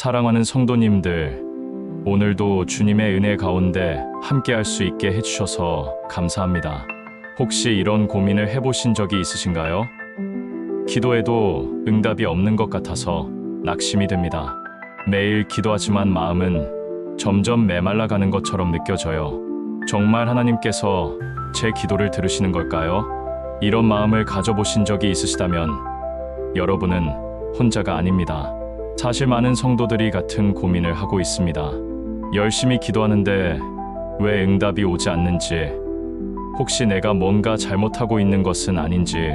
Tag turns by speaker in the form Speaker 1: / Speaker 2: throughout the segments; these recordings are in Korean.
Speaker 1: 사랑하는 성도님들, 오늘도 주님의 은혜 가운데 함께 할 수 있게 해주셔서 감사합니다. 혹시 이런 고민을 해보신 적이 있으신가요? 기도해도 응답이 없는 것 같아서 낙심이 됩니다. 매일 기도하지만 마음은 점점 메말라가는 것처럼 느껴져요. 정말 하나님께서 제 기도를 들으시는 걸까요? 이런 마음을 가져보신 적이 있으시다면 여러분은 혼자가 아닙니다. 사실 많은 성도들이 같은 고민을 하고 있습니다. 열심히 기도하는데 왜 응답이 오지 않는지, 혹시 내가 뭔가 잘못하고 있는 것은 아닌지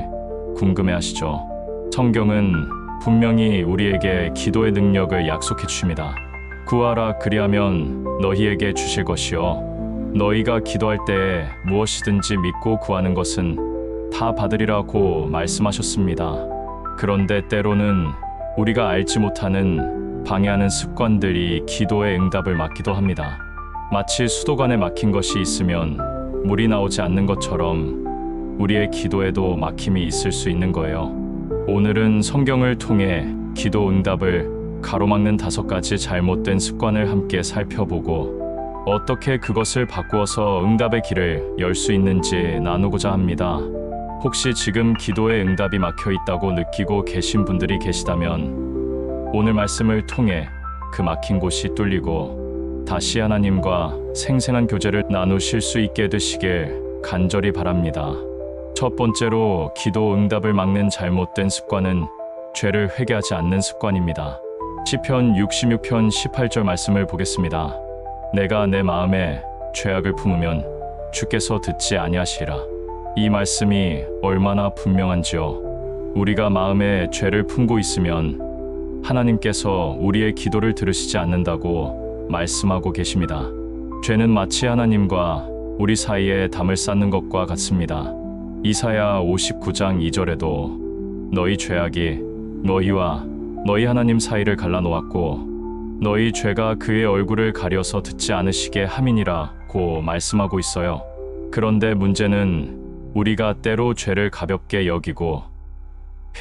Speaker 1: 궁금해하시죠? 성경은 분명히 우리에게 기도의 능력을 약속해 주십니다. 구하라 그리하면 너희에게 주실 것이요 너희가 기도할 때에 무엇이든지 믿고 구하는 것은 다 받으리라고 말씀하셨습니다. 그런데 때로는 우리가 알지 못하는 방해하는 습관들이 기도의 응답을 막기도 합니다. 마치 수도관에 막힌 것이 있으면 물이 나오지 않는 것처럼 우리의 기도에도 막힘이 있을 수 있는 거예요. 오늘은 성경을 통해 기도 응답을 가로막는 5가지 잘못된 습관을 함께 살펴보고 어떻게 그것을 바꾸어서 응답의 길을 열 수 있는지 나누고자 합니다. 혹시 지금 기도의 응답이 막혀 있다고 느끼고 계신 분들이 계시다면 오늘 말씀을 통해 그 막힌 곳이 뚫리고 다시 하나님과 생생한 교제를 나누실 수 있게 되시길 간절히 바랍니다. 첫 번째로 기도 응답을 막는 잘못된 습관은 죄를 회개하지 않는 습관입니다. 시편 66편 18절 말씀을 보겠습니다. 내가 내 마음에 죄악을 품으면 주께서 듣지 아니하시리라. 이 말씀이 얼마나 분명한지요. 우리가 마음에 죄를 품고 있으면 하나님께서 우리의 기도를 들으시지 않는다고 말씀하고 계십니다. 죄는 마치 하나님과 우리 사이에 담을 쌓는 것과 같습니다. 이사야 59장 2절에도 너희 죄악이 너희와 너희 하나님 사이를 갈라놓았고 너희 죄가 그의 얼굴을 가려서 듣지 않으시게 함이니라고 말씀하고 있어요. 그런데 문제는 우리가 때로 죄를 가볍게 여기고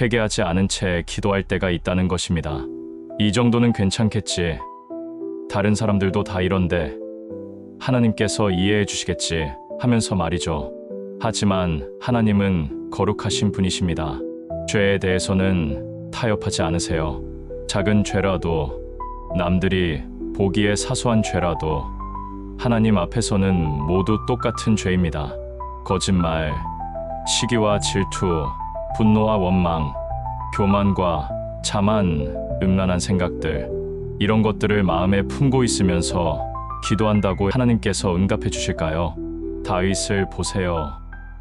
Speaker 1: 회개하지 않은 채 기도할 때가 있다는 것입니다. 이 정도는 괜찮겠지. 다른 사람들도 다 이런데 하나님께서 이해해 주시겠지 하면서 말이죠. 하지만 하나님은 거룩하신 분이십니다. 죄에 대해서는 타협하지 않으세요. 작은 죄라도, 남들이 보기에 사소한 죄라도 하나님 앞에서는 모두 똑같은 죄입니다. 거짓말, 시기와 질투, 분노와 원망, 교만과 자만, 음란한 생각들, 이런 것들을 마음에 품고 있으면서 기도한다고 하나님께서 응답해 주실까요? 다윗을 보세요.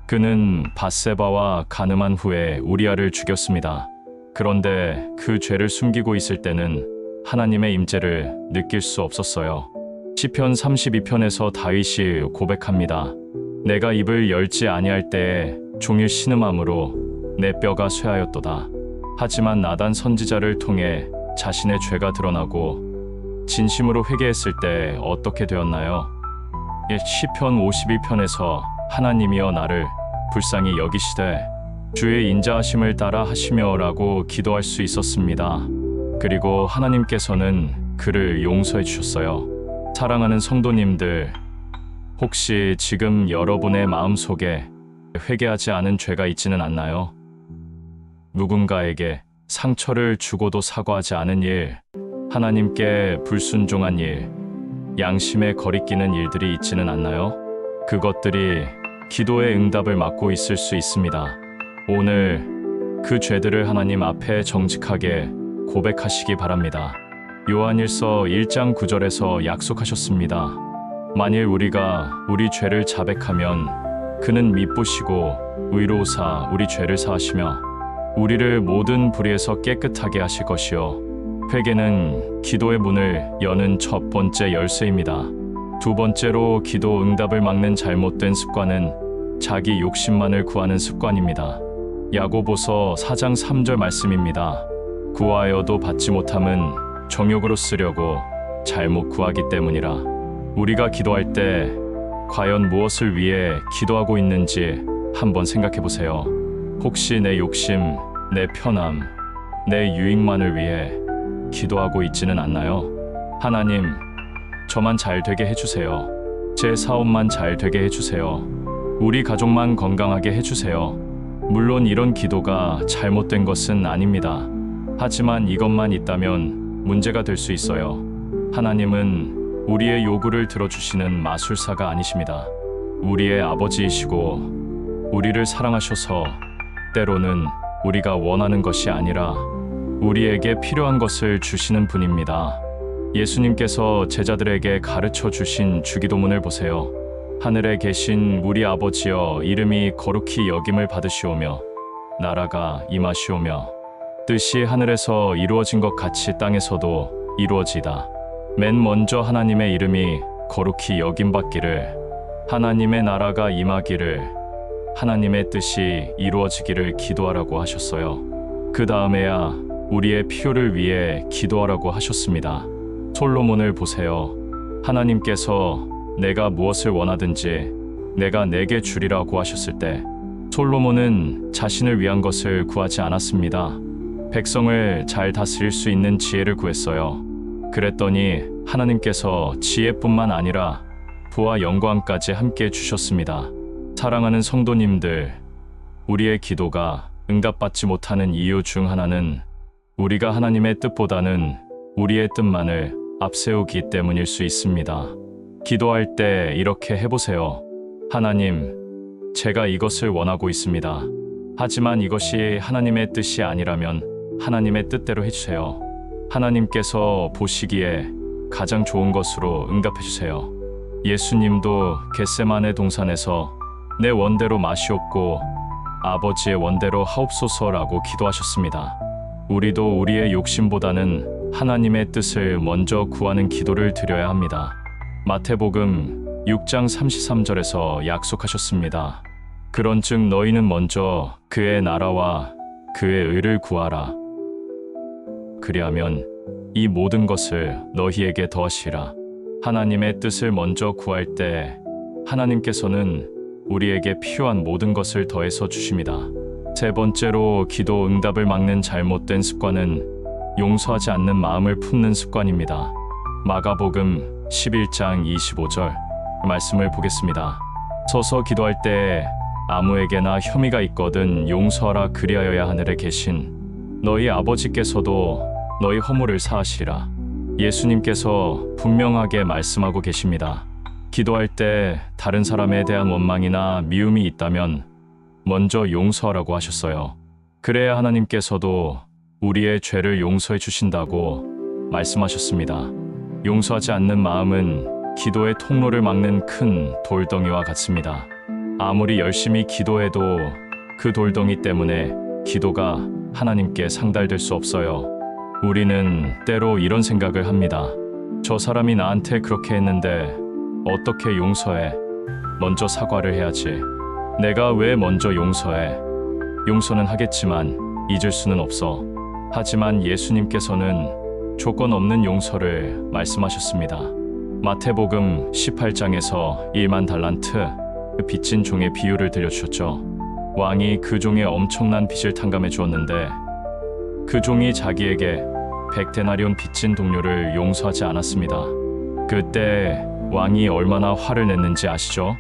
Speaker 1: 그는 밧세바와 간음한 후에 우리아를 죽였습니다. 그런데 그 죄를 숨기고 있을 때는 하나님의 임재를 느낄 수 없었어요. 시편 32편에서 다윗이 고백합니다. 내가 입을 열지 아니할 때에 종일 신음함으로 내 뼈가 쇠하였도다. 하지만 나단 선지자를 통해 자신의 죄가 드러나고 진심으로 회개했을 때 어떻게 되었나요? 시편 51편에서 하나님이여 나를 불쌍히 여기시되 주의 인자하심을 따라 하시며 라고 기도할 수 있었습니다. 그리고 하나님께서는 그를 용서해 주셨어요. 사랑하는 성도님들, 혹시 지금 여러분의 마음속에 회개하지 않은 죄가 있지는 않나요? 누군가에게 상처를 주고도 사과하지 않은 일, 하나님께 불순종한 일, 양심에 거리끼는 일들이 있지는 않나요? 그것들이 기도의 응답을 막고 있을 수 있습니다. 오늘 그 죄들을 하나님 앞에 정직하게 고백하시기 바랍니다. 요한일서 1장 9절에서 약속하셨습니다. 만일 우리가 우리 죄를 자백하면 그는 미쁘시고 의로우사 우리 죄를 사하시며 우리를 모든 불의에서 깨끗하게 하실 것이요 회개는 기도의 문을 여는 첫 번째 열쇠입니다. 두 번째로 기도 응답을 막는 잘못된 습관은 자기 욕심만을 구하는 습관입니다. 야고보서 4장 3절 말씀입니다. 구하여도 받지 못함은 정욕으로 쓰려고 잘못 구하기 때문이라. 우리가 기도할 때 과연 무엇을 위해 기도하고 있는지 한번 생각해 보세요. 혹시 내 욕심, 내 편함, 내 유익만을 위해 기도하고 있지는 않나요? 하나님, 저만 잘 되게 해주세요. 제 사업만 잘 되게 해주세요. 우리 가족만 건강하게 해주세요. 물론 이런 기도가 잘못된 것은 아닙니다. 하지만 이것만 있다면 문제가 될 수 있어요. 하나님은 우리의 요구를 들어주시는 마술사가 아니십니다. 우리의 아버지이시고 우리를 사랑하셔서 때로는 우리가 원하는 것이 아니라 우리에게 필요한 것을 주시는 분입니다. 예수님께서 제자들에게 가르쳐 주신 주기도문을 보세요. 하늘에 계신 우리 아버지여, 이름이 거룩히 여김을 받으시오며 나라가 임하시오며 뜻이 하늘에서 이루어진 것 같이 땅에서도 이루어지다. 맨 먼저 하나님의 이름이 거룩히 여김받기를, 하나님의 나라가 임하기를, 하나님의 뜻이 이루어지기를 기도하라고 하셨어요. 그 다음에야 우리의 필요를 위해 기도하라고 하셨습니다. 솔로몬을 보세요. 하나님께서 내가 무엇을 원하든지 내가 내게 주리라고 하셨을 때 솔로몬은 자신을 위한 것을 구하지 않았습니다. 백성을 잘 다스릴 수 있는 지혜를 구했어요. 그랬더니 하나님께서 지혜뿐만 아니라 부와 영광까지 함께 주셨습니다. 사랑하는 성도님들, 우리의 기도가 응답받지 못하는 이유 중 하나는 우리가 하나님의 뜻보다는 우리의 뜻만을 앞세우기 때문일 수 있습니다. 기도할 때 이렇게 해보세요. 하나님, 제가 이것을 원하고 있습니다. 하지만 이것이 하나님의 뜻이 아니라면 하나님의 뜻대로 해주세요. 하나님께서 보시기에 가장 좋은 것으로 응답해주세요. 예수님도 겟세마네 동산에서 내 원대로 마시옵고 아버지의 원대로 하옵소서라고 기도하셨습니다. 우리도 우리의 욕심보다는 하나님의 뜻을 먼저 구하는 기도를 드려야 합니다. 마태복음 6장 33절에서 약속하셨습니다. 그런즉 너희는 먼저 그의 나라와 그의 의를 구하라. 그리하면 이 모든 것을 너희에게 더하시라. 하나님의 뜻을 먼저 구할 때 하나님께서는 우리에게 필요한 모든 것을 더해서 주십니다. 세 번째로 기도 응답을 막는 잘못된 습관은 용서하지 않는 마음을 품는 습관입니다. 마가복음 11장 25절 말씀을 보겠습니다. 서서 기도할 때 아무에게나 혐의가 있거든 용서하라, 그리하여야 하늘에 계신 너희 아버지께서도 너희 허물을 사하시라. 예수님께서 분명하게 말씀하고 계십니다. 기도할 때 다른 사람에 대한 원망이나 미움이 있다면 먼저 용서하라고 하셨어요. 그래야 하나님께서도 우리의 죄를 용서해 주신다고 말씀하셨습니다. 용서하지 않는 마음은 기도의 통로를 막는 큰 돌덩이와 같습니다. 아무리 열심히 기도해도 그 돌덩이 때문에 기도가 하나님께 상달될 수 없어요. 우리는 때로 이런 생각을 합니다. 저 사람이 나한테 그렇게 했는데 어떻게 용서해? 먼저 사과를 해야지. 내가 왜 먼저 용서해? 용서는 하겠지만 잊을 수는 없어. 하지만 예수님께서는 조건 없는 용서를 말씀하셨습니다. 마태복음 18장에서 1만 달란트 그 빚진 종의 비유를 들려주셨죠. 왕이 그 종의 엄청난 빚을 탕감해 주었는데 그 종이 자기에게 100데나리온 빚진 동료를 용서하지 않았습니다. 그때 왕이 얼마나 화를 냈는지 아시죠?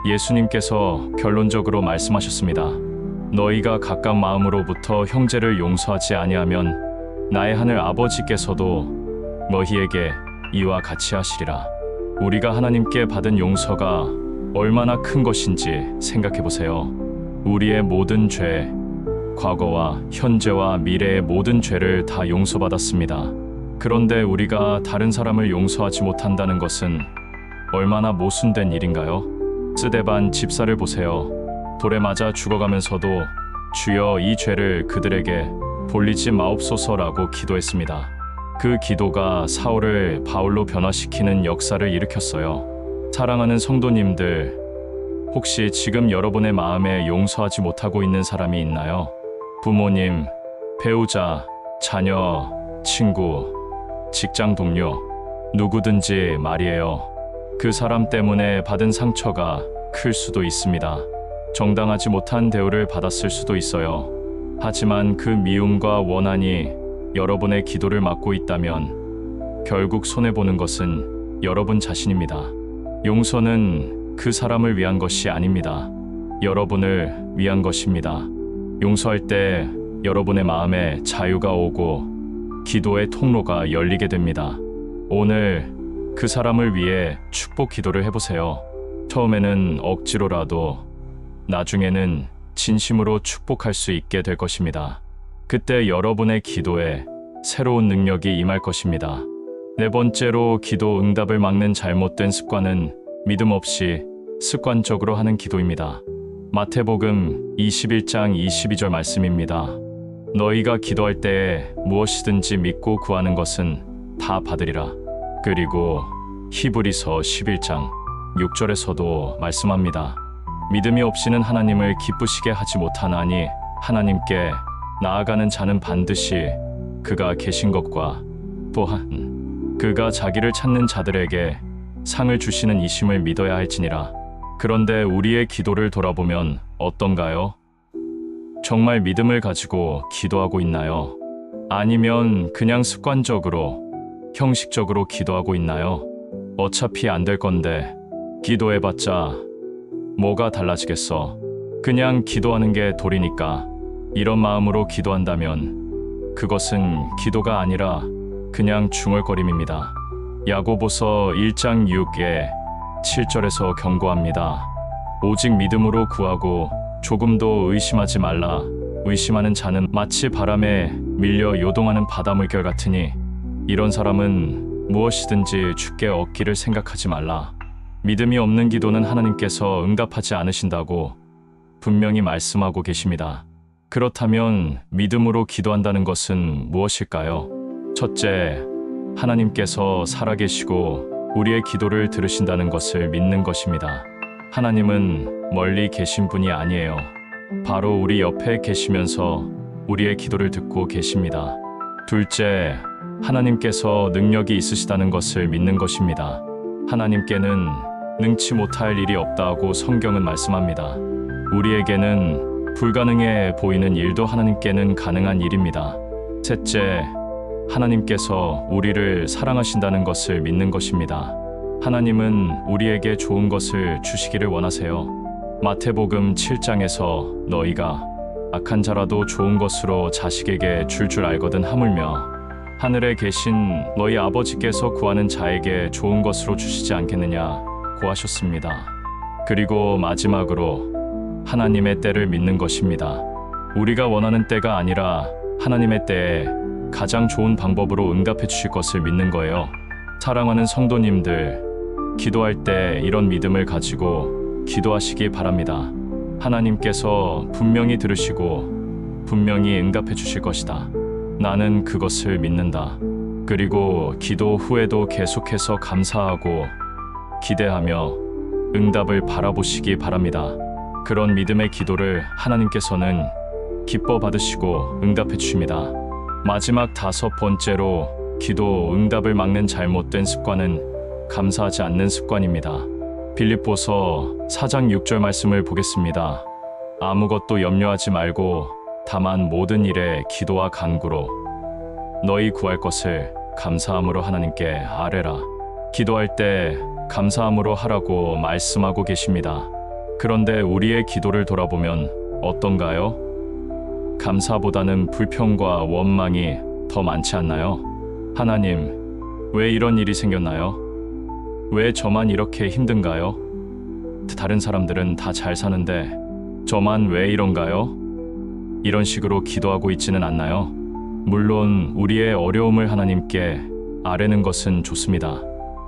Speaker 1: 예수님께서 결론적으로 말씀하셨습니다. 너희가 가까운 마음으로부터 형제를 용서하지 아니하면 나의 하늘 아버지께서도 너희에게 이와 같이 하시리라. 우리가 하나님께 받은 용서가 얼마나 큰 것인지 생각해 보세요. 우리의 모든 죄, 과거와 현재와 미래의 모든 죄를 다 용서받았습니다. 그런데 우리가 다른 사람을 용서하지 못한다는 것은 얼마나 모순된 일인가요? 스데반 집사를 보세요. 돌에 맞아 죽어가면서도 주여 이 죄를 그들에게 돌리지 마옵소서라고 기도했습니다. 그 기도가 사울을 바울로 변화시키는 역사를 일으켰어요. 사랑하는 성도님들, 혹시 지금 여러분의 마음에 용서하지 못하고 있는 사람이 있나요? 부모님, 배우자, 자녀, 친구, 직장 동료, 누구든지 말이에요. 그 사람 때문에 받은 상처가 클 수도 있습니다. 정당하지 못한 대우를 받았을 수도 있어요. 하지만 그 미움과 원한이 여러분의 기도를 막고 있다면 결국 손해보는 것은 여러분 자신입니다. 용서는 그 사람을 위한 것이 아닙니다. 여러분을 위한 것입니다. 용서할 때 여러분의 마음에 자유가 오고 기도의 통로가 열리게 됩니다. 오늘 그 사람을 위해 축복 기도를 해보세요. 처음에는 억지로라도, 나중에는 진심으로 축복할 수 있게 될 것입니다. 그때 여러분의 기도에 새로운 능력이 임할 것입니다. 네 번째로, 기도 응답을 막는 잘못된 습관은 믿음 없이 습관적으로 하는 기도입니다. 마태복음 21장 22절 말씀입니다. 너희가 기도할 때에 무엇이든지 믿고 구하는 것은 다 받으리라. 그리고 히브리서 11장 6절에서도 말씀합니다. 믿음이 없이는 하나님을 기쁘시게 하지 못하나니 하나님께 나아가는 자는 반드시 그가 계신 것과 또한 그가 자기를 찾는 자들에게 상을 주시는 이심을 믿어야 할지니라. 그런데 우리의 기도를 돌아보면 어떤가요? 정말 믿음을 가지고 기도하고 있나요? 아니면 그냥 습관적으로, 형식적으로 기도하고 있나요? 어차피 안 될 건데 기도해봤자 뭐가 달라지겠어? 그냥 기도하는 게 도리니까, 이런 마음으로 기도한다면 그것은 기도가 아니라 그냥 중얼거림입니다. 야고보서 1장 6에 7절에서 경고합니다. 오직 믿음으로 구하고 조금도 의심하지 말라. 의심하는 자는 마치 바람에 밀려 요동하는 바닷물결 같으니 이런 사람은 무엇이든지 주께 얻기를 생각하지 말라. 믿음이 없는 기도는 하나님께서 응답하지 않으신다고 분명히 말씀하고 계십니다. 그렇다면 믿음으로 기도한다는 것은 무엇일까요? 첫째, 하나님께서 살아계시고 우리의 기도를 들으신다는 것을 믿는 것입니다. 하나님은 멀리 계신 분이 아니에요. 바로 우리 옆에 계시면서 우리의 기도를 듣고 계십니다. 둘째, 하나님께서 능력이 있으시다는 것을 믿는 것입니다. 하나님께는 능치 못할 일이 없다고 성경은 말씀합니다. 우리에게는 불가능해 보이는 일도 하나님께는 가능한 일입니다. 셋째, 하나님께서 우리를 사랑하신다는 것을 믿는 것입니다. 하나님은 우리에게 좋은 것을 주시기를 원하세요. 마태복음 7장에서 너희가 악한 자라도 좋은 것으로 자식에게 줄 알거든 하물며 하늘에 계신 너희 아버지께서 구하는 자에게 좋은 것으로 주시지 않겠느냐고 하셨습니다. 그리고 마지막으로 하나님의 때를 믿는 것입니다. 우리가 원하는 때가 아니라 하나님의 때에 가장 좋은 방법으로 응답해 주실 것을 믿는 거예요. 사랑하는 성도님들, 기도할 때 이런 믿음을 가지고 기도하시기 바랍니다. 하나님께서 분명히 들으시고 분명히 응답해 주실 것이다. 나는 그것을 믿는다. 그리고 기도 후에도 계속해서 감사하고 기대하며 응답을 바라보시기 바랍니다. 그런 믿음의 기도를 하나님께서는 기뻐 받으시고 응답해 주십니다. 마지막 다섯 번째로, 기도 응답을 막는 잘못된 습관은 감사하지 않는 습관입니다. 빌립보서 4장 6절 말씀을 보겠습니다. 아무것도 염려하지 말고 다만 모든 일에 기도와 간구로 너희 구할 것을 감사함으로 하나님께 아뢰라. 기도할 때 감사함으로 하라고 말씀하고 계십니다. 그런데 우리의 기도를 돌아보면 어떤가요? 감사보다는 불평과 원망이 더 많지 않나요? 하나님, 왜 이런 일이 생겼나요? 왜 저만 이렇게 힘든가요? 다른 사람들은 다 잘 사는데 저만 왜 이런가요? 이런 식으로 기도하고 있지는 않나요? 물론 우리의 어려움을 하나님께 아뢰는 것은 좋습니다.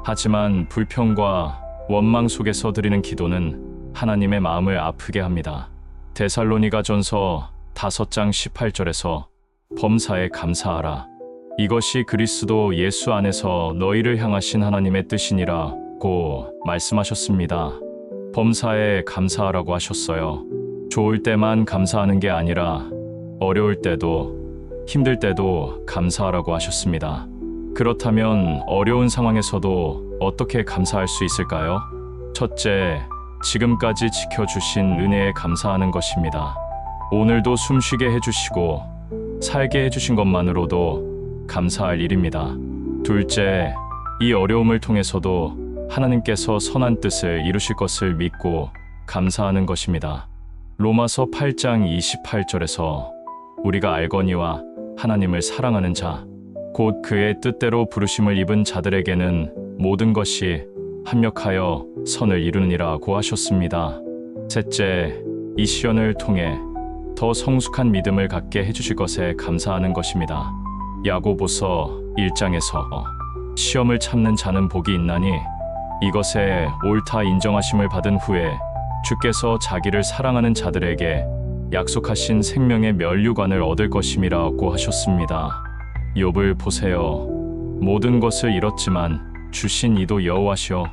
Speaker 1: 하지만 불평과 원망 속에서 드리는 기도는 하나님의 마음을 아프게 합니다. 데살로니가전서 5장 18절에서 범사에 감사하라. 이것이 그리스도 예수 안에서 너희를 향하신 하나님의 뜻이니라고 말씀하셨습니다. 범사에 감사하라고 하셨어요. 좋을 때만 감사하는 게 아니라 어려울 때도 힘들 때도 감사하라고 하셨습니다. 그렇다면 어려운 상황에서도 어떻게 감사할 수 있을까요? 첫째, 지금까지 지켜주신 은혜에 감사하는 것입니다. 오늘도 숨쉬게 해주시고 살게 해주신 것만으로도 감사할 일입니다. 둘째, 이 어려움을 통해서도 하나님께서 선한 뜻을 이루실 것을 믿고 감사하는 것입니다. 로마서 8장 28절에서 우리가 알거니와 하나님을 사랑하는 자, 곧 그의 뜻대로 부르심을 입은 자들에게는 모든 것이 합력하여 선을 이루느니라고 하셨습니다. 셋째, 이 시련을 통해 더 성숙한 믿음을 갖게 해주실 것에 감사하는 것입니다. 야고보서 1장에서 시험을 참는 자는 복이 있나니 이것에 옳다 인정하심을 받은 후에 주께서 자기를 사랑하는 자들에게 약속하신 생명의 면류관을 얻을 것임이라고 하셨습니다. 욥을 보세요. 모든 것을 잃었지만 주신 이도 여호와시오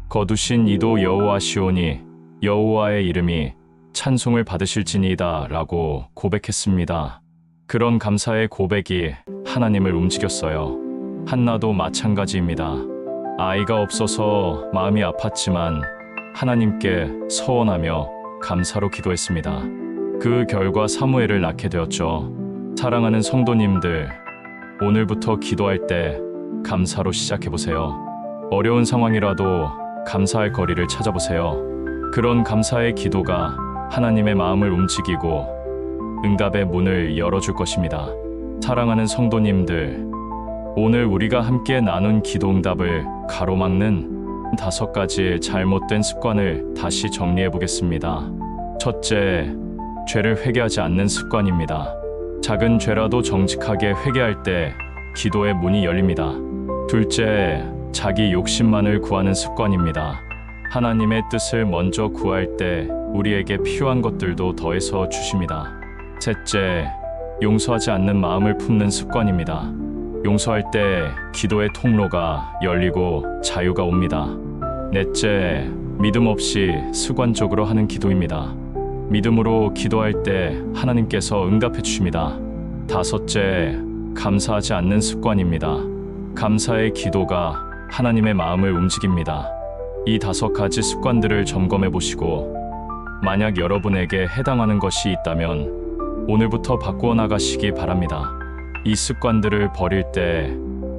Speaker 1: 거두신 이도 여호와시오니 여호와의 이름이 찬송을 받으실지니이다 라고 고백했습니다. 그런 감사의 고백이 하나님을 움직였어요. 한나도 마찬가지입니다. 아이가 없어서 마음이 아팠지만 하나님께 서원하며 감사로 기도했습니다. 그 결과 사무엘을 낳게 되었죠. 사랑하는 성도님들, 오늘부터 기도할 때 감사로 시작해보세요. 어려운 상황이라도 감사할 거리를 찾아보세요. 그런 감사의 기도가 하나님의 마음을 움직이고 응답의 문을 열어줄 것입니다. 사랑하는 성도님들, 오늘 우리가 함께 나눈 기도 응답을 가로막는 5가지 잘못된 습관을 다시 정리해 보겠습니다. 첫째, 죄를 회개하지 않는 습관입니다. 작은 죄라도 정직하게 회개할 때 기도의 문이 열립니다. 둘째, 자기 욕심만을 구하는 습관입니다. 하나님의 뜻을 먼저 구할 때 우리에게 필요한 것들도 더해서 주십니다. 셋째, 용서하지 않는 마음을 품는 습관입니다. 용서할 때 기도의 통로가 열리고 자유가 옵니다. 넷째, 믿음 없이 습관적으로 하는 기도입니다. 믿음으로 기도할 때 하나님께서 응답해 주십니다. 다섯째, 감사하지 않는 습관입니다. 감사의 기도가 하나님의 마음을 움직입니다. 이 5가지 습관들을 점검해 보시고 만약 여러분에게 해당하는 것이 있다면 오늘부터 바꾸어 나가시기 바랍니다. 이 습관들을 버릴 때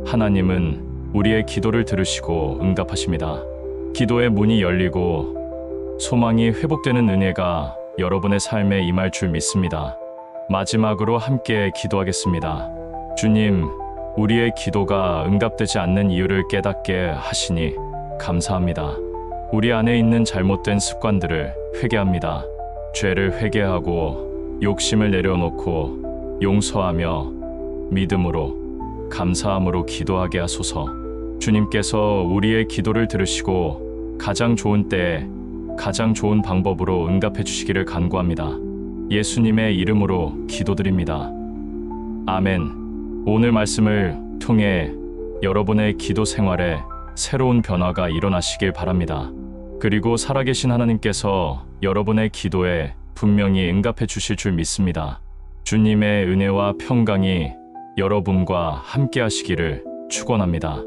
Speaker 1: 하나님은 우리의 기도를 들으시고 응답하십니다. 기도의 문이 열리고 소망이 회복되는 은혜가 여러분의 삶에 임할 줄 믿습니다. 마지막으로 함께 기도하겠습니다. 주님, 우리의 기도가 응답되지 않는 이유를 깨닫게 하시니 감사합니다. 우리 안에 있는 잘못된 습관들을 회개합니다. 죄를 회개하고 욕심을 내려놓고 용서하며 믿음으로 감사함으로 기도하게 하소서. 주님께서 우리의 기도를 들으시고 가장 좋은 때에 가장 좋은 방법으로 응답해 주시기를 간구합니다. 예수님의 이름으로 기도드립니다. 아멘. 오늘 말씀을 통해 여러분의 기도 생활에 새로운 변화가 일어나시길 바랍니다. 그리고 살아계신 하나님께서 여러분의 기도에 분명히 응답해 주실 줄 믿습니다. 주님의 은혜와 평강이 여러분과 함께 하시기를 축원합니다.